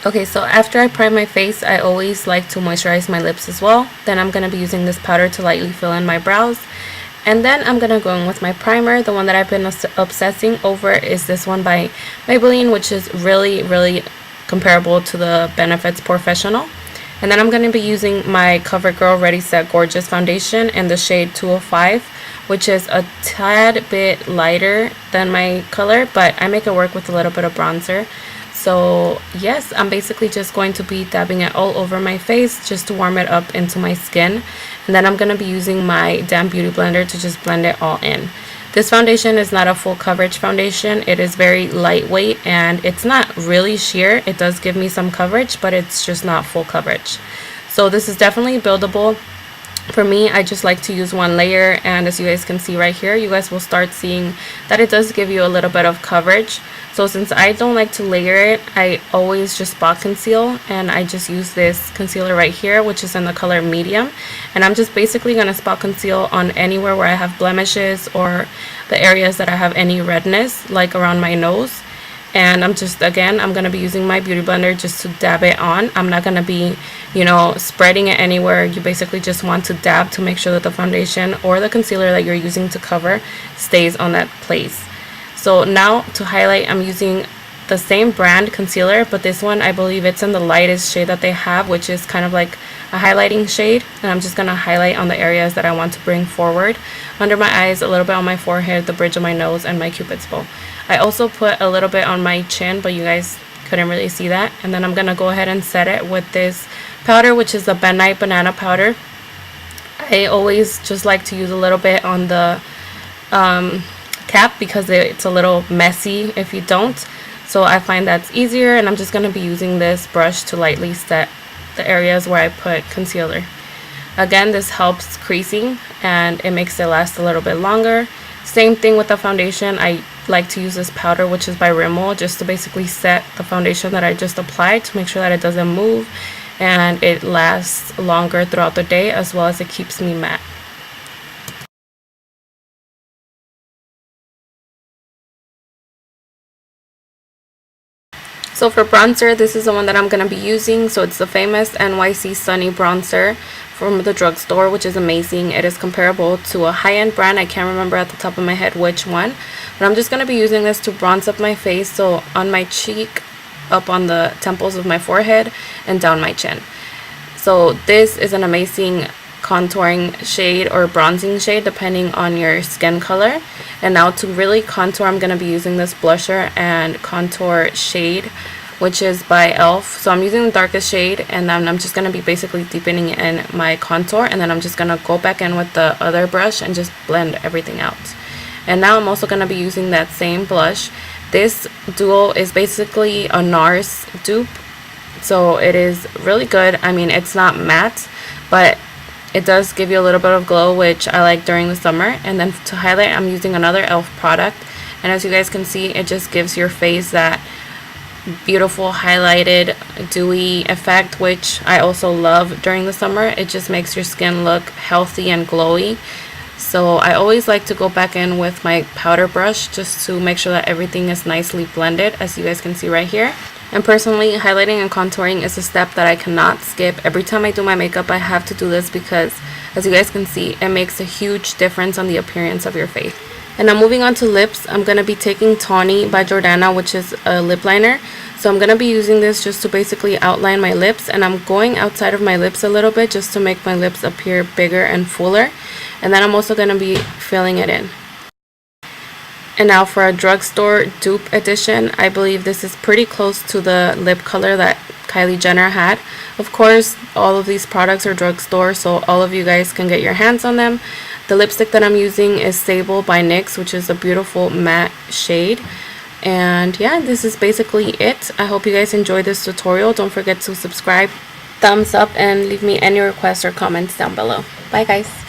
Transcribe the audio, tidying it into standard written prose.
Okay, so after I prime my face, I always like to moisturize my lips as well. Then I'm going to be using this powder to lightly fill in my brows. And then I'm going to go in with my primer. The one that I've been obsessing over is this one by Maybelline, which is really comparable to the Benefits Professional. And then I'm going to be using my CoverGirl Ready Set Gorgeous foundation in the shade 205, which is a tad bit lighter than my color, but I make it work with a little bit of bronzer. So yes, I'm basically just going to be dabbing it all over my face just to warm it up into my skin. And then I'm going to be using my damp beauty blender to just blend it all in. This foundation is not a full coverage foundation. It is very lightweight and it's not really sheer. It does give me some coverage, but it's just not full coverage. So this is definitely buildable. For me, I just like to use one layer, and as you guys can see right here, you guys will start seeing that it does give you a little bit of coverage. So since I don't like to layer it, I always just spot conceal, and I just use this concealer right here, which is in the color medium, and I'm just basically going to spot conceal on anywhere where I have blemishes or the areas that I have any redness, like around my nose. And I'm going to be using my beauty blender just to dab it on. I'm not going to be, spreading it anywhere. You basically just want to dab to make sure that the foundation or the concealer that you're using to cover stays on that place. So now to highlight, I'm using the same brand concealer, but this one I believe it's in the lightest shade that they have, which is kind of like a highlighting shade. And I'm just going to highlight on the areas that I want to bring forward. Under my eyes, a little bit on my forehead, the bridge of my nose, and my cupid's bow. I also put a little bit on my chin, but you guys couldn't really see that. And then I'm going to go ahead and set it with this powder, which is the Ben Nye Banana Powder. I always just like to use a little bit on the cap because it's a little messy if you don't. So I find that's easier, and I'm just going to be using this brush to lightly set the areas where I put concealer. Again, this helps creasing and it makes it last a little bit longer. Same thing with the foundation. I like to use this powder, which is by Rimmel, just to basically set the foundation that I just applied to make sure that it doesn't move and it lasts longer throughout the day, as well as it keeps me matte. So for bronzer, this is the one that I'm going to be using. So it's the famous NYC Sunny Bronzer from the Drugstore, which is amazing. It is comparable to a high-end brand. I can't remember at the top of my head which one. But I'm just going to be using this to bronze up my face. So on my cheek, up on the temples of my forehead, and down my chin. So this is an amazing contouring shade or bronzing shade depending on your skin color. And now to really contour, I'm going to be using this blusher and contour shade, which is by e.l.f. So I'm using the darkest shade, and then I'm just going to be basically deepening in my contour, and then I'm just going to go back in with the other brush and just blend everything out. And now I'm also going to be using that same blush. This duo is basically a NARS dupe, so it is really good. I mean, it's not matte, but it does give you a little bit of glow, which I like during the summer. And then to highlight, I'm using another e.l.f. product, and as you guys can see, it just gives your face that beautiful highlighted dewy effect, which I also love during the summer. It just makes your skin look healthy and glowy. So I always like to go back in with my powder brush just to make sure that everything is nicely blended, as you guys can see right here. And personally, highlighting and contouring is a step that I cannot skip. Every time I do my makeup, I have to do this because, as you guys can see, it makes a huge difference on the appearance of your face. And now moving on to lips, I'm going to be taking Tawny by Jordana, which is a lip liner. So I'm going to be using this just to basically outline my lips, and I'm going outside of my lips a little bit just to make my lips appear bigger and fuller. And then I'm also going to be filling it in. And now for a Drugstore dupe edition, I believe this is pretty close to the lip color that Kylie Jenner had. Of course, all of these products are Drugstore, so all of you guys can get your hands on them. The lipstick that I'm using is Sable by NYX, which is a beautiful matte shade. And yeah, this is basically it. I hope you guys enjoyed this tutorial. Don't forget to subscribe, thumbs up, and leave me any requests or comments down below. Bye guys.